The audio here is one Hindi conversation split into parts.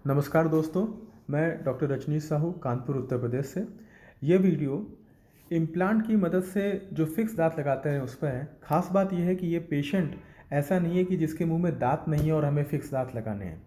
नमस्कार दोस्तों, मैं डॉक्टर रजनीश साहू कानपुर उत्तर प्रदेश से। ये वीडियो इम्प्लांट की मदद से जो फिक्स दांत लगाते हैं उस पर है। ख़ास बात यह है कि ये पेशेंट ऐसा नहीं है कि जिसके मुंह में दांत नहीं है और हमें फिक्स दांत लगाने हैं।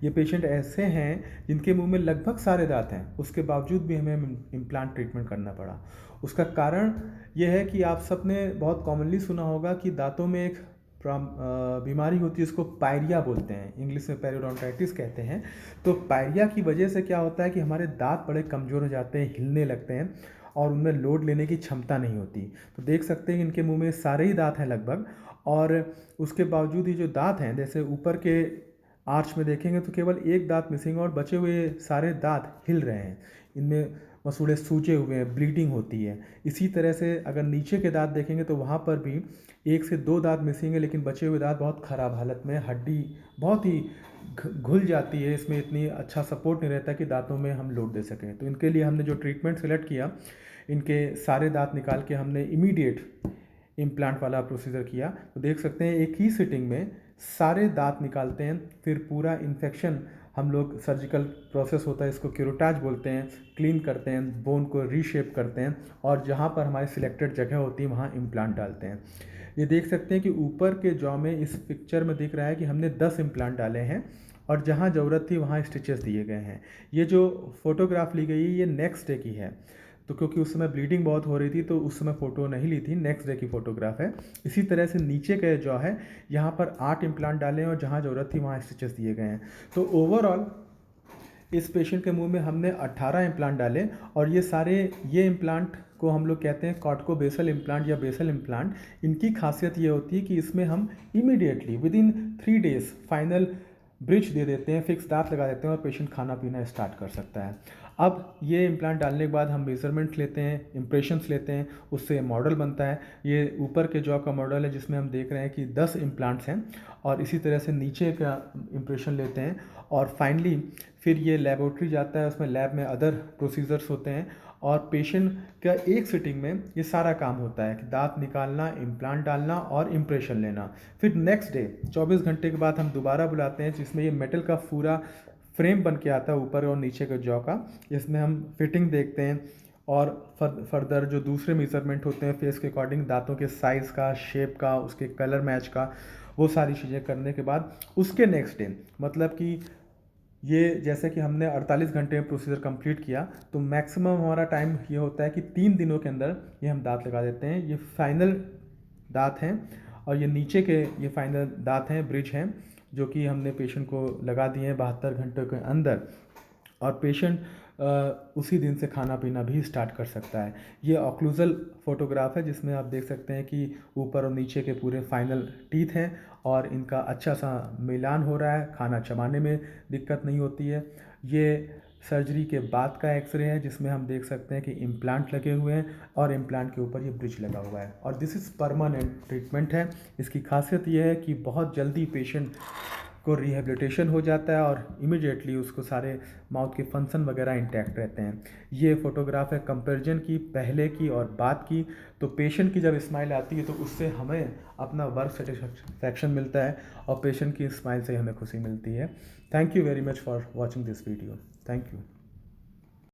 ये पेशेंट ऐसे हैं जिनके मुंह में लगभग सारे दांत हैं, उसके बावजूद भी हमें इम्प्लांट ट्रीटमेंट करना पड़ा। उसका कारण यह है कि आप सबने बहुत कॉमनली सुना होगा कि दांतों में एक बीमारी होती है, इसको पायरिया बोलते हैं, इंग्लिश में पेरियोडोंटाइटिस कहते हैं। तो पायरिया की वजह से क्या होता है कि हमारे दांत बड़े कमज़ोर हो जाते हैं, हिलने लगते हैं और उनमें लोड लेने की क्षमता नहीं होती। तो देख सकते हैं इनके मुंह में सारे ही दांत हैं लगभग, और उसके बावजूद ये जो दांत हैं, जैसे ऊपर के आर्च में देखेंगे तो केवल एक दांत मिसिंग है और बचे हुए सारे दांत हिल रहे हैं। इनमें मसूड़े सूजे हुए हैं, ब्लीडिंग होती है। इसी तरह से अगर नीचे के दांत देखेंगे तो वहाँ पर भी 1 से 2 दांत मिसिंग है, लेकिन बचे हुए दांत बहुत ख़राब हालत में, हड्डी बहुत ही घुल जाती है, इसमें इतनी अच्छा सपोर्ट नहीं रहता कि दांतों में हम लोड दे सकें। तो इनके लिए हमने जो ट्रीटमेंट सेलेक्ट किया, इनके सारे दांत निकाल के हमने इमीडिएट इम्प्लांट वाला प्रोसीजर किया। तो देख सकते हैं एक ही सिटिंग में सारे दांत निकालते हैं, फिर पूरा इन्फेक्शन हम लोग सर्जिकल प्रोसेस होता है, इसको क्यूरोटाज बोलते हैं, क्लीन करते हैं, बोन को रीशेप करते हैं और जहाँ पर हमारी सिलेक्टेड जगह होती है वहाँ इम्प्लांट डालते हैं। ये देख सकते हैं कि ऊपर के जॉ में इस पिक्चर में दिख रहा है कि हमने 10 इम्प्लांट डाले हैं और जहाँ ज़रूरत थी वहाँ स्टिचेस दिए गए हैं। ये जो फोटोग्राफ ली गई है ये नेक्स्ट डे की है, तो क्योंकि उस समय ब्लीडिंग बहुत हो रही थी तो उस समय फ़ोटो नहीं ली थी, नेक्स्ट डे की फ़ोटोग्राफ है। इसी तरह से नीचे का जो है, यहाँ पर 8 इम्प्लांट डाले हैं और जहाँ ज़रूरत थी वहाँ स्टिचेस दिए गए हैं। तो ओवरऑल इस पेशेंट के मुंह में हमने 18 इम्प्लांट डाले और ये इम्प्लांट को हम लोग कहते हैं कॉटको बेसल इम्प्लांट या बेसल इम्प्लांट। इनकी खासियत ये होती है कि इसमें हम immediately within 3 days final bridge दे देते हैं, फिक्स दांत लगा देते हैं और पेशेंट खाना पीना स्टार्ट कर सकता है। अब ये इम्प्लांट डालने के बाद हम मेजरमेंट लेते हैं, इम्प्रेशंस लेते हैं, उससे मॉडल बनता है। ये ऊपर के जॉ का मॉडल है जिसमें हम देख रहे हैं कि 10 इम्प्लांट्स हैं और इसी तरह से नीचे का इम्प्रेशन लेते हैं और फाइनली फिर ये लेबोरेटरी जाता है, उसमें लैब में अदर प्रोसीजर्स होते हैं और पेशेंट का एक सिटिंग में ये सारा काम होता है कि दांत निकालना, इम्प्लांट डालना और इम्प्रेशन लेना। फिर नेक्स्ट डे 24 घंटे के बाद हम दोबारा बुलाते हैं, जिसमें ये मेटल का पूरा फ्रेम बन के आता है ऊपर और नीचे के जॉ का, जिसमें हम फिटिंग देखते हैं और फर्दर जो दूसरे मेजरमेंट होते हैं फेस के अकॉर्डिंग, दांतों के साइज़ का, शेप का, उसके कलर मैच का, वो सारी चीज़ें करने के बाद उसके नेक्स्ट डे, मतलब कि ये जैसे कि हमने 48 घंटे में प्रोसीजर कंप्लीट किया, तो मैक्सिमम हमारा टाइम ये होता है कि 3 दिनों के अंदर ये हम दांत लगा देते हैं। ये फाइनल दांत हैं और ये नीचे के ये फाइनल दांत हैं, ब्रिज हैं, जो कि हमने पेशेंट को लगा दिए हैं 72 घंटे के अंदर और पेशेंट उसी दिन से खाना पीना भी स्टार्ट कर सकता है। ये ऑक्लूजल फोटोग्राफ है जिसमें आप देख सकते हैं कि ऊपर और नीचे के पूरे फाइनल टीथ हैं और इनका अच्छा सा मिलान हो रहा है, खाना चबाने में दिक्कत नहीं होती है। ये सर्जरी के बाद का एक्सरे है जिसमें हम देख सकते हैं कि इम्प्लांट लगे हुए हैं और इम्प्लांट के ऊपर ये ब्रिज लगा हुआ है और दिस इज़ परमानेंट ट्रीटमेंट है। इसकी खासियत ये है कि बहुत जल्दी पेशेंट को रिहेबिलिटेशन हो जाता है और इमिडिएटली उसको सारे माउथ के फंक्शन वगैरह इंटैक्ट रहते हैं। ये फोटोग्राफ है कंपैरिजन की, पहले की और बाद की। तो पेशेंट की जब स्माइल आती है तो उससे हमें अपना वर्क सेटिस्फैक्शन मिलता है और पेशेंट की स्माइल से हमें खुशी मिलती है। Thank you very much for watching this video. Thank you.